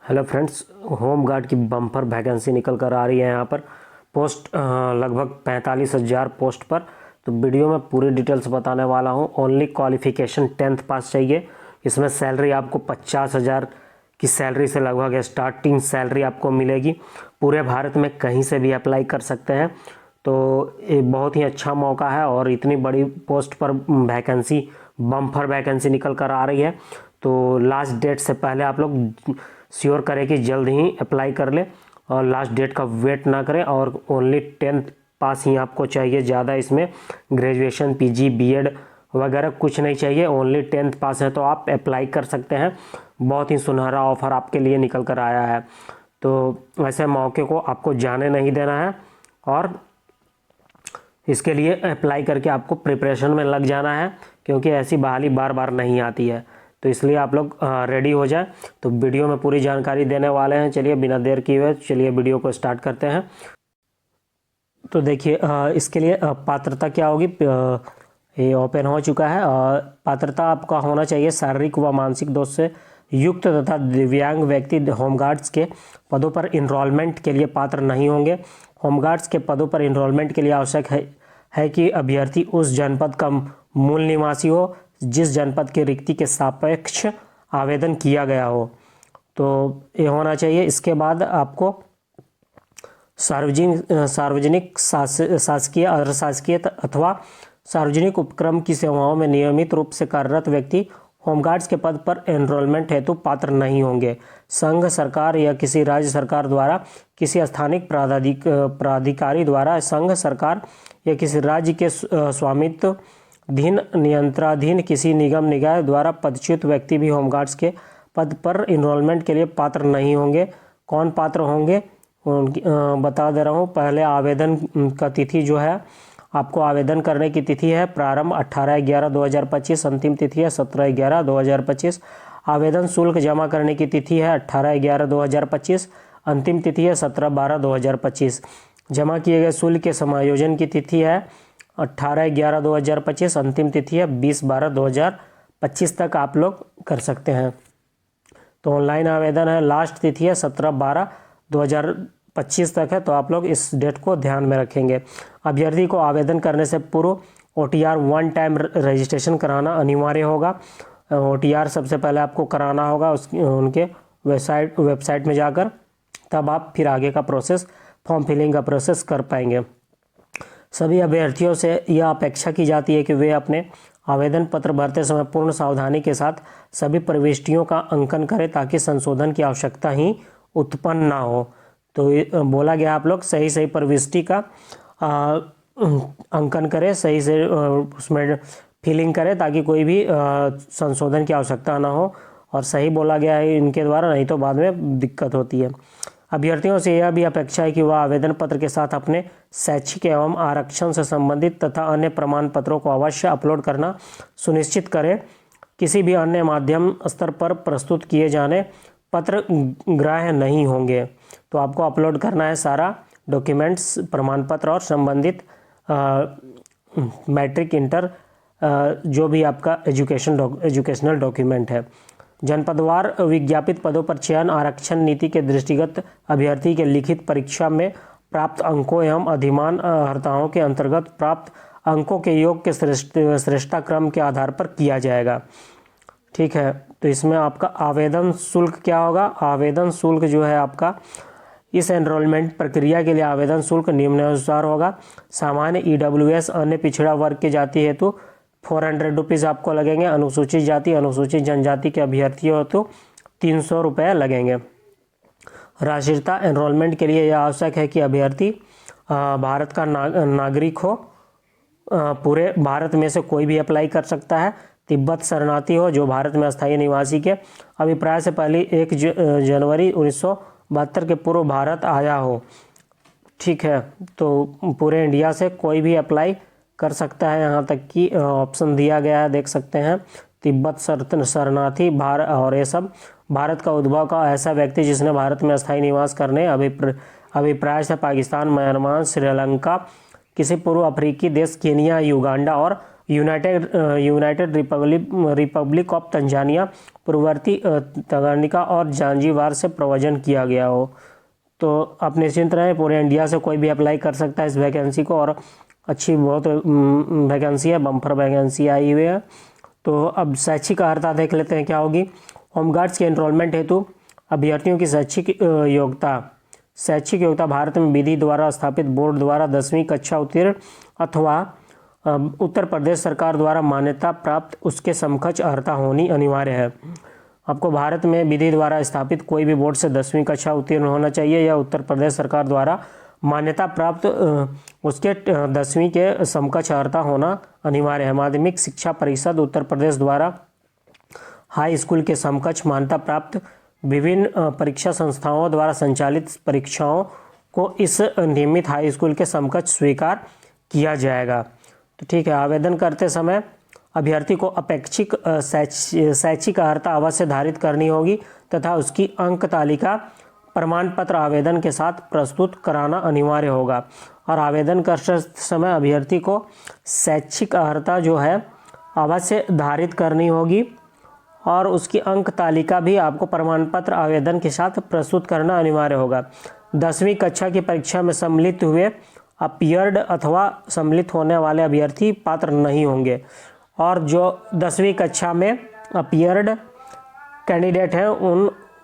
Hello friends, home guard की bumper vacancy निकल कर आ रही है। यहाँ पर पोस्ट लगभग 45,000 पोस्ट पर। तो वीडियो में पूरी डिटेल्स बताने वाला हूँ। ओनली क्वालिफ़िकेशन 10th पास चाहिए। इसमें सैलरी आपको 50,000 की सैलरी से लगभग स्टार्टिंग सैलरी आपको मिलेगी। पूरे भारत में कहीं से भी अप्लाई कर सकते हैं। तो ये बहुत ही अच्छा मौका है और इतनी बड़ी पोस्ट पर वैकेंसी बम्पर वैकेंसी निकल कर आ रही है। तो लास्ट डेट से पहले आप लोग श्योर करें कि जल्द ही अप्लाई कर लें और लास्ट डेट का वेट ना करें। और ओनली 10th पास ही आपको चाहिए, ज़्यादा इसमें ग्रेजुएशन पीजी बीएड वगैरह कुछ नहीं चाहिए। ओनली 10th पास है तो आप अप्लाई कर सकते हैं। बहुत ही सुनहरा ऑफ़र आपके लिए निकल कर आया है। तो ऐसे मौके को आपको जाने नहीं देना है और इसके लिए अप्लाई करके आपको प्रिपरेशन में लग जाना है, क्योंकि ऐसी बहाली बार बार नहीं आती है। तो इसलिए आप लोग रेडी हो जाएं। तो वीडियो में पूरी जानकारी देने वाले हैं। चलिए बिना देर किए हुए चलिए वीडियो को स्टार्ट करते हैं। तो देखिए इसके लिए पात्रता क्या होगी, ये ओपन हो चुका है। पात्रता आपका होना चाहिए शारीरिक व मानसिक दोष से युक्त तथा दिव्यांग व्यक्ति होमगार्ड्स के पदों पर इनरोलमेंट के लिए पात्र नहीं होंगे। होमगार्ड्स के पदों पर इनरोलमेंट के लिए आवश्यक है कि अभ्यर्थी उस जनपद का मूल निवासी हो जिस जनपद की रिक्ति के सापेक्ष आवेदन किया गया हो। तो ये होना चाहिए। इसके बाद आपको सार्वजनिक शासकीय अर्धशासकीय अथवा सार्वजनिक उपक्रम की सेवाओं में नियमित रूप से कार्यरत व्यक्ति होमगार्ड्स के पद पर एनरोलमेंट हेतु पात्र नहीं होंगे। संघ सरकार या किसी राज्य सरकार द्वारा किसी स्थानिक प्राधिकारी द्वारा संघ सरकार या किसी राज्य के स्वामित्व धीन नियंत्रणाधीन किसी निगम निकाय द्वारा पदच्युत व्यक्ति भी होमगार्ड्स के पद पर इनरोलमेंट के लिए पात्र नहीं होंगे। कौन पात्र होंगे बता दे रहा हूँ। पहले आवेदन का तिथि जो है, आपको आवेदन करने की तिथि है प्रारंभ 18/11/2025, अंतिम तिथि है 17/11/2025। आवेदन शुल्क जमा करने की तिथि है 18/11/2025, अंतिम तिथि है 17/12/2025। जमा किए गए शुल्क के समायोजन की तिथि है 18/11/2025, अंतिम तिथि है 20/12/2025 तक आप लोग कर सकते हैं। तो ऑनलाइन आवेदन है, लास्ट तिथि है 17/12/2025 तक है। तो आप लोग इस डेट को ध्यान में रखेंगे। अभ्यर्थी को आवेदन करने से पूर्व OTR 1 टाइम रजिस्ट्रेशन कराना अनिवार्य होगा। OTR सबसे पहले आपको कराना होगा उनके वेबसाइट में जाकर, तब आप फिर आगे का प्रोसेस फॉर्म फिलिंग का प्रोसेस कर पाएंगे। सभी अभ्यर्थियों से यह अपेक्षा की जाती है कि वे अपने आवेदन पत्र भरते समय पूर्ण सावधानी के साथ सभी प्रविष्टियों का अंकन करें ताकि संशोधन की आवश्यकता ही उत्पन्न ना हो। तो बोला गया आप लोग सही प्रविष्टि का अंकन करें, सही से उसमें फिलिंग करें ताकि कोई भी संशोधन की आवश्यकता ना हो। और सही बोला गया है इनके द्वारा, नहीं तो बाद में दिक्कत होती है। अभ्यर्थियों से यह भी अपेक्षा है कि वह आवेदन पत्र के साथ अपने शैक्षिक एवं आरक्षण से संबंधित तथा अन्य प्रमाण पत्रों को अवश्य अपलोड करना सुनिश्चित करें। किसी भी अन्य माध्यम स्तर पर प्रस्तुत किए जाने पत्र ग्राह्य नहीं होंगे। तो आपको अपलोड करना है सारा डॉक्यूमेंट्स, प्रमाण पत्र और संबंधित मैट्रिक इंटर जो भी आपका एजुकेशनल डॉक्यूमेंट है। जनपदवार विज्ञापित पदों पर चयन आरक्षण नीति के दृष्टिगत अभ्यर्थी के लिखित परीक्षा में प्राप्त अंकों एवं अधिमान अर्हताओं के अंतर्गत प्राप्त अंकों के योग के श्रेष्ठता क्रम के आधार पर किया जाएगा। ठीक है। तो इसमें आपका आवेदन शुल्क क्या होगा? आवेदन शुल्क जो है आपका इस एनरोलमेंट प्रक्रिया के लिए आवेदन शुल्क निम्नानुसार होगा। सामान्य EWS अन्य पिछड़ा वर्ग की जाति हेतु 400 रुपीज़ आपको लगेंगे। अनुसूचित जाति अनुसूचित जनजाति के अभ्यर्थियों हेतु 300 रुपये लगेंगे। राष्ट्रीयता एनरोलमेंट के लिए यह आवश्यक है कि अभ्यर्थी भारत का नागरिक हो। पूरे भारत में से कोई भी अप्लाई कर सकता है। तिब्बत शरणार्थी हो जो भारत में अस्थायी निवासी के अभिप्राय से पहले 1 जनवरी 1972 के पूर्व भारत आया हो। ठीक है। तो पूरे इंडिया से कोई भी अप्लाई कर सकता है। यहाँ तक कि ऑप्शन दिया गया है, देख सकते हैं। तिब्बत शरणार्थी भारत और ये सब भारत का उद्भव का ऐसा व्यक्ति जिसने भारत में अस्थायी निवास करने अभिप्राय से पाकिस्तान, म्यांमार, श्रीलंका, किसी पूर्व अफ्रीकी देश, केनिया, युगांडा और यूनाइटेड रिपब्लिक ऑफ तंजानिया, पूर्ववर्ती तंगानिका और जांजीबार से प्रवचन किया गया हो। तो आप निश्चिंत रहें, पूरे इंडिया से कोई भी अप्लाई कर सकता है इस वैकेंसी को, और अच्छी बहुत वैकेंसी है, बम्पर वैकेंसी आई हुई है। तो अब शैक्षिक अर्हता देख लेते हैं क्या होगी। होमगार्ड्स के एनरोलमेंट हेतु अभ्यर्थियों की शैक्षिक योग्यता भारत में विधि द्वारा स्थापित बोर्ड द्वारा 10वीं कक्षा उत्तीर्ण अथवा उत्तर प्रदेश सरकार द्वारा मान्यता प्राप्त उसके समकक्ष अर्हता होनी अनिवार्य है। आपको भारत में विधि द्वारा स्थापित कोई भी बोर्ड से 10वीं कक्षा उत्तीर्ण होना चाहिए या उत्तर प्रदेश सरकार द्वारा मान्यता प्राप्त उसके 10वीं के समकक्ष अर्हता होना अनिवार्य है। माध्यमिक शिक्षा परिषद उत्तर प्रदेश द्वारा हाई स्कूल के समकक्ष मान्यता प्राप्त विभिन्न परीक्षा संस्थाओं द्वारा संचालित परीक्षाओं को इस नियमित हाई स्कूल के समकक्ष स्वीकार किया जाएगा। तो ठीक है, आवेदन करते समय अभ्यर्थी को अपेक्षित शैक्षिक अर्हता अवश्य धारित करनी होगी तथा उसकी अंक तालिका प्रमाण पत्र आवेदन के साथ प्रस्तुत कराना अनिवार्य होगा। और आवेदन करते समय अभ्यर्थी को शैक्षिक अर्हता जो है अवश्य धारित करनी होगी और उसकी अंक तालिका भी आपको प्रमाण पत्र आवेदन के साथ प्रस्तुत करना अनिवार्य होगा। 10वीं कक्षा की परीक्षा में सम्मिलित हुए अपीयर्ड अथवा सम्मिलित होने वाले अभ्यर्थी पात्र नहीं होंगे, और जो 10वीं कक्षा में अपीयर्ड कैंडिडेट हैं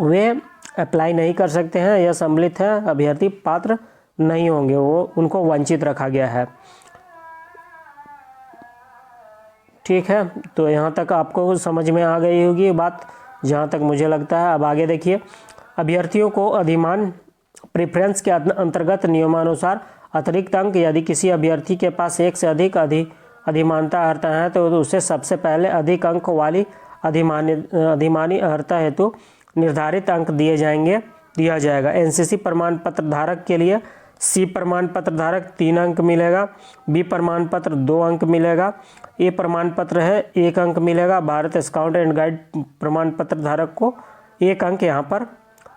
वे अप्लाई नहीं कर सकते हैं या सम्मिलित हैं अभ्यर्थी पात्र नहीं होंगे, वो उनको वंचित रखा गया है। ठीक है, तो यहाँ तक आपको समझ में आ गई होगी बात, जहाँ तक मुझे लगता है। अब आगे देखिए, अभ्यर्थियों को अधिमान प्रेफरेंस के अंतर्गत नियमानुसार अतिरिक्त अंक यदि किसी अभ्यर्थी के पास एक से अधिक अधिमानता अर्हता है तो उसे सबसे पहले अधिक अंक वाली अधिमानी अर्हता हेतु निर्धारित अंक दिया जाएगा। एनसीसी प्रमाण पत्र धारक के लिए सी प्रमाण पत्र धारक 3 अंक मिलेगा, बी प्रमाण पत्र 2 अंक मिलेगा, ए प्रमाण पत्र है 1 अंक मिलेगा। भारत स्काउट एंड गाइड प्रमाण पत्र धारक को 1 अंक यहाँ पर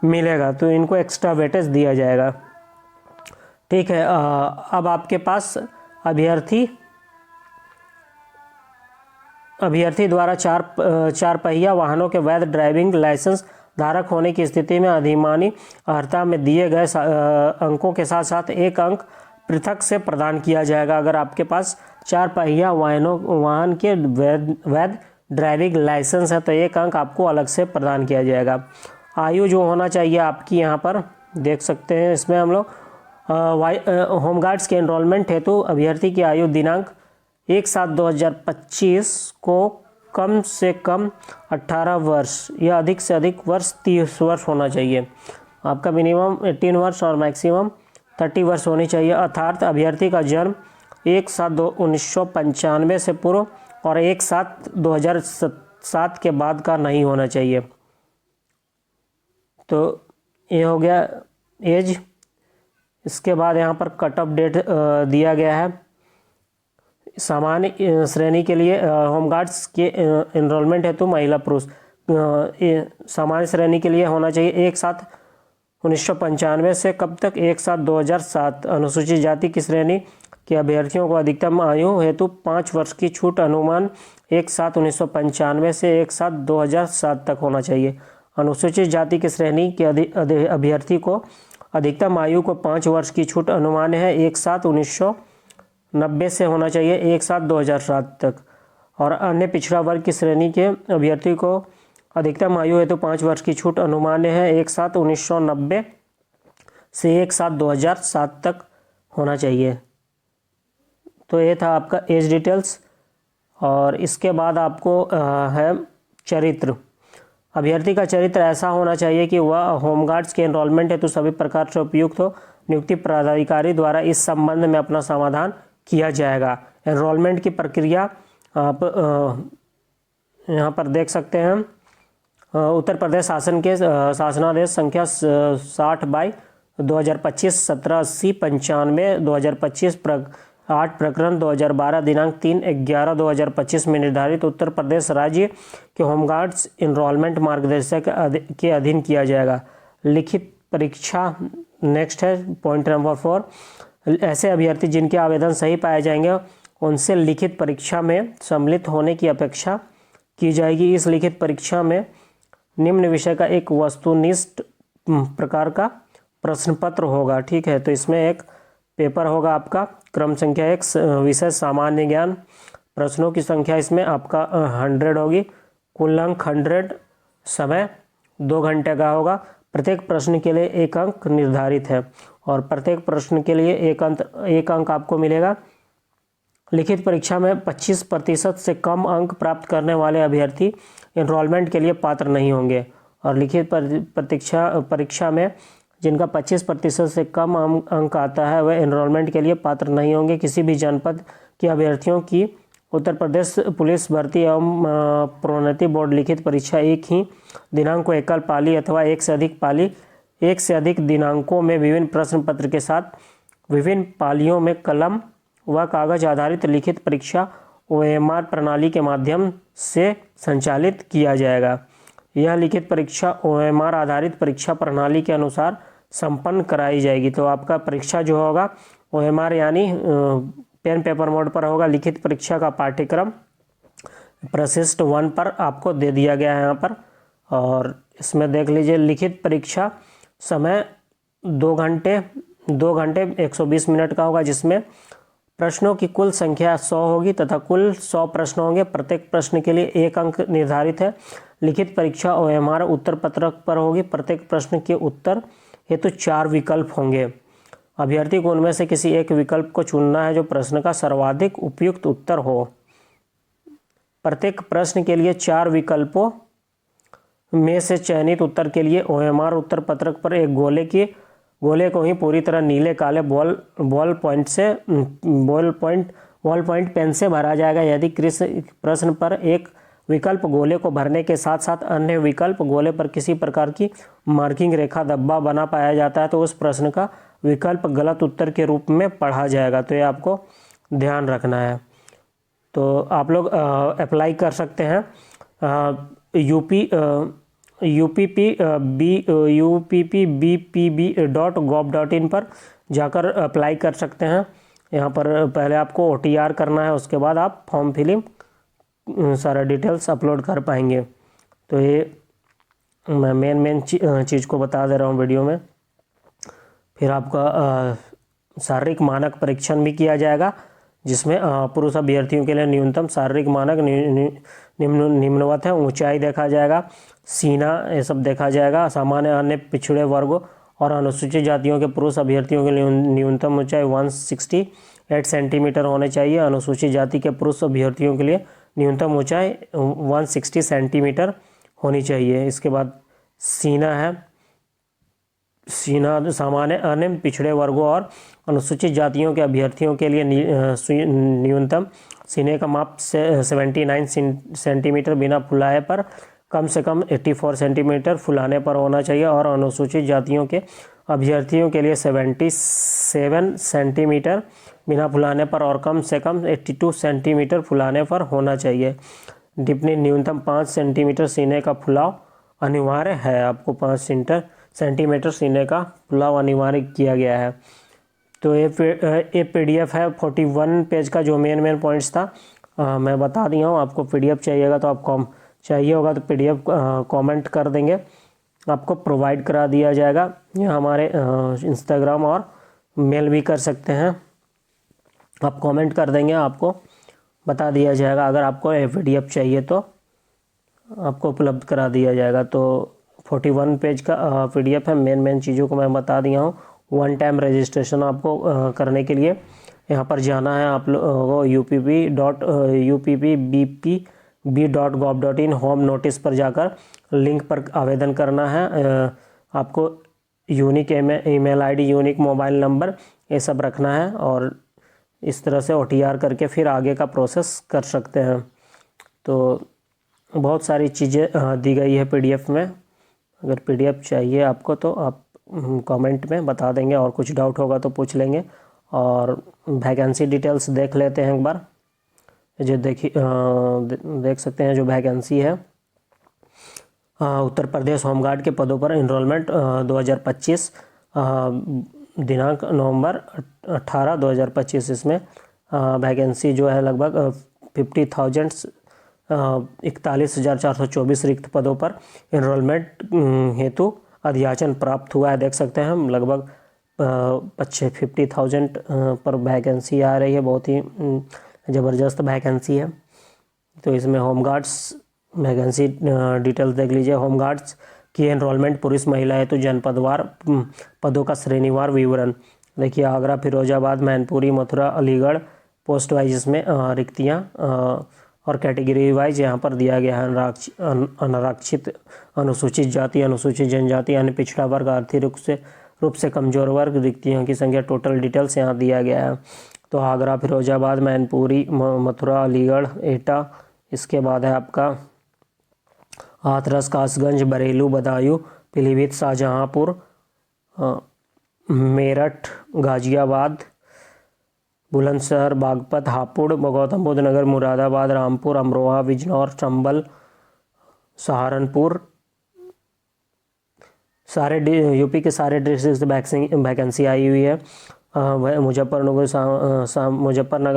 मिलेगा, तो इनको एक्स्ट्रा वेटेज दिया जाएगा। ठीक है, अब आपके पास अभ्यर्थी द्वारा चार पहिया वाहनों के वैध ड्राइविंग लाइसेंस धारक होने की स्थिति में अधिमानी अर्हता में दिए गए अंकों के साथ साथ 1 अंक पृथक से प्रदान किया जाएगा। अगर आपके पास 4 पहिया वाहन के वैध ड्राइविंग लाइसेंस है तो 1 अंक आपको अलग से प्रदान किया जाएगा। आयु जो होना चाहिए आपकी यहाँ पर देख सकते हैं, इसमें हम लोग होमगार्ड्स के एनरोलमेंट हेतु अभ्यर्थी की आयु दिनांक 1/7/2025 को कम से कम 18 वर्ष या अधिक से अधिक वर्ष 30 वर्ष होना चाहिए। आपका मिनिमम 18 वर्ष और मैक्सिमम 30 वर्ष होनी चाहिए। अर्थात अभ्यर्थी का जन्म 1/7/1995 से पूर्व और 1/7/2007 के बाद का नहीं होना चाहिए। तो ये हो गया एज। इसके बाद यहाँ पर कट ऑफ डेट दिया गया है। सामान्य श्रेणी के लिए होमगार्ड्स के एनरोलमेंट हेतु महिला पुरुष सामान्य श्रेणी के लिए होना चाहिए 1/7/1995 से कब तक 1/7/2007। अनुसूचित जाति की श्रेणी के अभ्यर्थियों को अधिकतम आयु हेतु 5 वर्ष की छूट अनुमान 1/7/1995 से 1/7/2007 तक होना चाहिए। अनुसूचित जाति की श्रेणी के अभ्यर्थी को अधिकतम आयु को 5 वर्ष की छूट अनुमान है 1/7/1990 से होना चाहिए 1/7/2007 तक। और अन्य पिछड़ा वर्ग की श्रेणी के अभ्यर्थी को अधिकतम आयु है तो 5 वर्ष की छूट अनुमान्य है 1/7/1990 से 1/7/2007 तक होना चाहिए। तो ये था आपका एज डिटेल्स। और इसके बाद आपको है चरित्र। अभ्यर्थी का चरित्र ऐसा होना चाहिए कि वह होमगार्ड्स के एनरोलमेंट हेतु सभी प्रकार से उपयुक्त हो। नियुक्ति पदाधिकारी द्वारा इस संबंध में अपना समाधान किया जाएगा। एनरोलमेंट की प्रक्रिया आप यहाँ पर देख सकते हैं। उत्तर प्रदेश शासन के शासनादेश संख्या 60/2025 1780/95 2025 8 प्रकरण 2012 दिनांक 3/11/2025 में निर्धारित उत्तर प्रदेश राज्य के होमगार्ड्स एनरोलमेंट मार्गदर्शक के अधीन किया जाएगा। लिखित परीक्षा नेक्स्ट है पॉइंट नंबर 4। ऐसे अभ्यर्थी जिनके आवेदन सही पाए जाएंगे उनसे लिखित परीक्षा में सम्मिलित होने की अपेक्षा की जाएगी। इस लिखित परीक्षा में निम्न विषय का एक वस्तुनिष्ठ प्रकार का प्रश्न पत्र होगा। ठीक है, तो इसमें एक पेपर होगा आपका, क्रम संख्या 1, विषय सामान्य ज्ञान। प्रश्नों की संख्या इसमें आपका 100 होगी, कुल अंक 100, समय 2 घंटे का होगा। प्रत्येक प्रश्न के लिए 1 अंक निर्धारित है और प्रत्येक प्रश्न के लिए 1 अंक आपको मिलेगा। लिखित परीक्षा में 25% से कम अंक प्राप्त करने वाले अभ्यर्थी एनरोलमेंट के लिए पात्र नहीं होंगे और लिखित परीक्षा में जिनका 25% से कम अंक आता है वह एनरोलमेंट के लिए पात्र नहीं होंगे। किसी भी जनपद के अभ्यर्थियों की उत्तर प्रदेश पुलिस भर्ती एवं प्रोन्नति बोर्ड लिखित परीक्षा एक ही दिनांक को एकल पाली अथवा एक से अधिक दिनांकों में विभिन्न प्रश्न पत्र के साथ विभिन्न पालियों में कलम व कागज आधारित लिखित परीक्षा OMR प्रणाली के माध्यम से संचालित किया जाएगा। यह लिखित परीक्षा OMR आधारित परीक्षा प्रणाली के अनुसार संपन्न कराई जाएगी। तो आपका परीक्षा जो होगा OMR यानी पेन पेपर मोड पर होगा। लिखित परीक्षा का पाठ्यक्रम प्रशिष्ट 1 पर आपको दे दिया गया है यहाँ पर, और इसमें देख लीजिए लिखित परीक्षा समय 2 घंटे 120 मिनट का होगा, जिसमें प्रश्नों की कुल संख्या 100 होगी तथा कुल 100 प्रश्न होंगे। प्रत्येक प्रश्न के लिए 1 अंक निर्धारित है। लिखित परीक्षा OMR उत्तर पत्रक पर होगी। प्रत्येक प्रश्न के उत्तर हेतु 4 विकल्प होंगे। अभ्यर्थी को उनमें से किसी एक विकल्प को चुनना है जो प्रश्न का सर्वाधिक उपयुक्त उत्तर हो। प्रत्येक प्रश्न के लिए 4 विकल्पों में से चयनित उत्तर के लिए OMR उत्तर पत्रक पर एक गोले को ही पूरी तरह नीले काले बॉल पॉइंट पेन से भरा जाएगा। यदि किसी प्रश्न पर एक विकल्प गोले को भरने के साथ साथ अन्य विकल्प गोले पर किसी प्रकार की मार्किंग रेखा धब्बा बना पाया जाता है तो उस प्रश्न का विकल्प गलत उत्तर के रूप में पढ़ा जाएगा। तो ये आपको ध्यान रखना है। तो आप लोग अप्लाई कर सकते हैं UPPBPB.gov.in पर जाकर अप्लाई कर सकते हैं। यहाँ पर पहले आपको OTR करना है, उसके बाद आप फॉर्म फिलिंग सारा डिटेल्स अपलोड कर पाएंगे। तो ये मैं मेन चीज़ को बता दे रहा हूँ वीडियो में। फिर आपका शारीरिक मानक परीक्षण भी किया जाएगा, जिसमें पुरुष अभ्यर्थियों के लिए न्यूनतम शारीरिक मानक निम्नवत है। ऊंचाई देखा जाएगा, सीना ये सब देखा जाएगा। सामान्य अन्य पिछड़े वर्गों और अनुसूचित जातियों के पुरुष अभ्यर्थियों के लिए न्यूनतम ऊंचाई 168 सेंटीमीटर होने चाहिए। अनुसूचित जाति के पुरुष अभ्यर्थियों के लिए न्यूनतम ऊंचाई 160 सेंटीमीटर होनी चाहिए। इसके बाद सीना है, सीना सामान्य अन्य पिछड़े वर्गों और अनुसूचित जातियों के अभ्यर्थियों के लिए न्यूनतम सीने का माप 79 सेंटीमीटर बिना फुलाए पर कम से कम 84 सेंटीमीटर फुलाने पर होना चाहिए और अनुसूचित जातियों के अभ्यर्थियों के लिए 77 सेंटीमीटर बिना फुलाने पर और कम से कम 82 सेंटीमीटर फुलाने पर होना चाहिए। टिप्पणी न्यूनतम 5 सेंटीमीटर सीने का फुलाव अनिवार्य है। आपको 5 सेंटीमीटर सीने का फुलाव अनिवार्य किया गया है। तो ये PDF है 41 पेज का, जो मेन पॉइंट्स था मैं बता दिया हूँ। आपको PDF चाहिएगा तो आप चाहिए होगा तो PDF कमेंट कर देंगे, आपको प्रोवाइड करा दिया जाएगा। या हमारे इंस्टाग्राम और मेल भी कर सकते हैं, आप कमेंट कर देंगे, आपको बता दिया जाएगा। अगर आपको PDF चाहिए तो आपको उपलब्ध करा दिया जाएगा। तो 41 पेज का PDF है। मेन चीज़ों को मैं बता दिया हूँ। 1 टाइम रजिस्ट्रेशन आपको करने के लिए यहाँ पर जाना है। आप लोगों UPPBPB.gov.in होम नोटिस पर जाकर लिंक पर आवेदन करना है। आपको unique email ID, unique mobile number ये सब रखना है और इस तरह से OTR करके फिर आगे का प्रोसेस कर सकते हैं। तो बहुत सारी चीज़ें दी गई है PDF में। अगर PDF चाहिए आपको तो आप कमेंट में बता देंगे और कुछ डाउट होगा तो पूछ लेंगे। और वैकेंसी डिटेल्स देख लेते हैं एक बार। जो देख सकते हैं जो वैकेंसी है, उत्तर प्रदेश होमगार्ड के पदों पर इनरोलमेंट 2025 दिनांक नवंबर 18 2025 इसमें वैकेंसी जो है लगभग 50,000 41,424 रिक्त पदों पर एनरोलमेंट हेतु अध्याचन प्राप्त हुआ है। देख सकते हैं हम लगभग 50,000 पर वैकेंसी आ रही है। बहुत ही ज़बरदस्त वैकेंसी है। तो इसमें होमगार्ड्स वैकेंसी डिटेल्स देख लीजिए। होमगार्ड्स की एनरोलमेंट पुरुष महिला हेतु जनपदवार पदों का श्रेणीवार विवरण देखिए। आगरा, फिरोजाबाद, मैनपुरी, मथुरा, अलीगढ़ पोस्ट वाइज इसमें रिक्तियाँ और कैटेगरी वाइज यहाँ पर दिया गया है। अनारक्षित, अनुसूचित जाति, अनुसूचित जनजाति, अन्य पिछड़ा वर्ग, आर्थिक रूप से कमजोर वर्ग, रिक्तियों की संख्या, टोटल डिटेल्स यहाँ दिया गया है। तो आगरा, फिरोजाबाद, मैनपुरी, मथुरा, अलीगढ़, एटा, इसके बाद है आपका हाथरस, कासगंज, बरेलू, बदायूं, पीलीभीत, शाहजहांपुर, मेरठ, गाजियाबाद, बुलंदशहर, बागपत, हापुड़, गौतम बुद्ध नगर, मुरादाबाद, रामपुर, अमरोहा, बिजनौर, चंबल, सहारनपुर, सारे यूपी के सारे डिस्ट्रिक्ट वैकेंसी आई हुई है। मुजफ्फरनगर,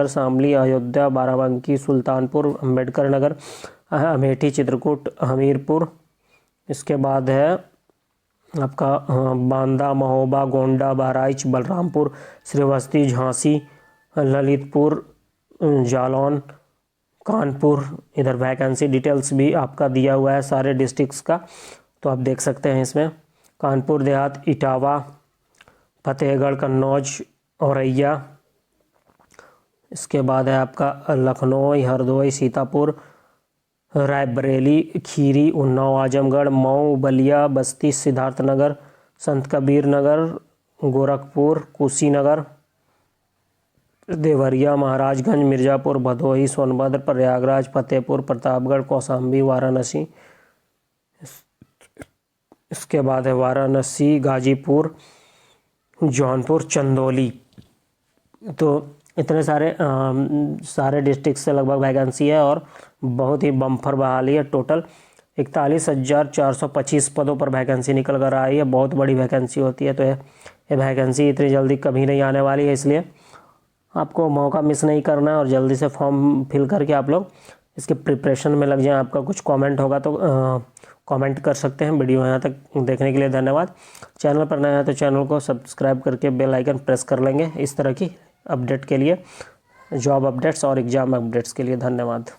शामली, अयोध्या, बाराबंकी, सुल्तानपुर, अम्बेडकर नगर, अमेठी, चित्रकूट, हमीरपुर, इसके बाद है आपका बांदा, महोबा, गोंडा, बहराइच, बलरामपुर, श्रीवस्ती, झांसी, ललितपुर, जालौन, कानपुर। इधर वैकेंसी डिटेल्स भी आपका दिया हुआ है सारे डिस्ट्रिक्ट्स का, तो आप देख सकते हैं इसमें। कानपुर देहात, इटावा, फतेहगढ़, कन्नौज, औरैया, इसके बाद है आपका लखनऊ, हरदोई, सीतापुर, रायबरेली, खीरी, उन्नाव, आजमगढ़, मऊ, बलिया, बस्ती, सिद्धार्थनगर, संत कबीर नगर, गोरखपुर, कुशीनगर, देवरिया, महाराजगंज, मिर्ज़ापुर, भदोही, सोनभद्र, प्रयागराज, फतेहपुर, प्रतापगढ़, कौशाम्बी, वाराणसी, इसके बाद है वाराणसी, गाजीपुर, जौनपुर, चंदौली। तो इतने सारे डिस्ट्रिक्ट से लगभग वैकेंसी है और बहुत ही बम्पर बहाली है। टोटल 41,425 पदों पर वैकेंसी निकल कर आई है। बहुत बड़ी वैकेंसी होती है, तो ये वैकेंसी इतनी जल्दी कभी नहीं आने वाली है, इसलिए आपको मौका मिस नहीं करना है और जल्दी से फॉर्म फिल करके आप लोग इसके प्रिपरेशन में लग जाएं। आपका कुछ कमेंट होगा तो कमेंट कर सकते हैं। वीडियो यहाँ तक देखने के लिए धन्यवाद। चैनल पर नया है तो चैनल को सब्सक्राइब करके बेल आइकन प्रेस कर लेंगे इस तरह की अपडेट के लिए, जॉब अपडेट्स और एग्ज़ाम अपडेट्स के लिए। धन्यवाद।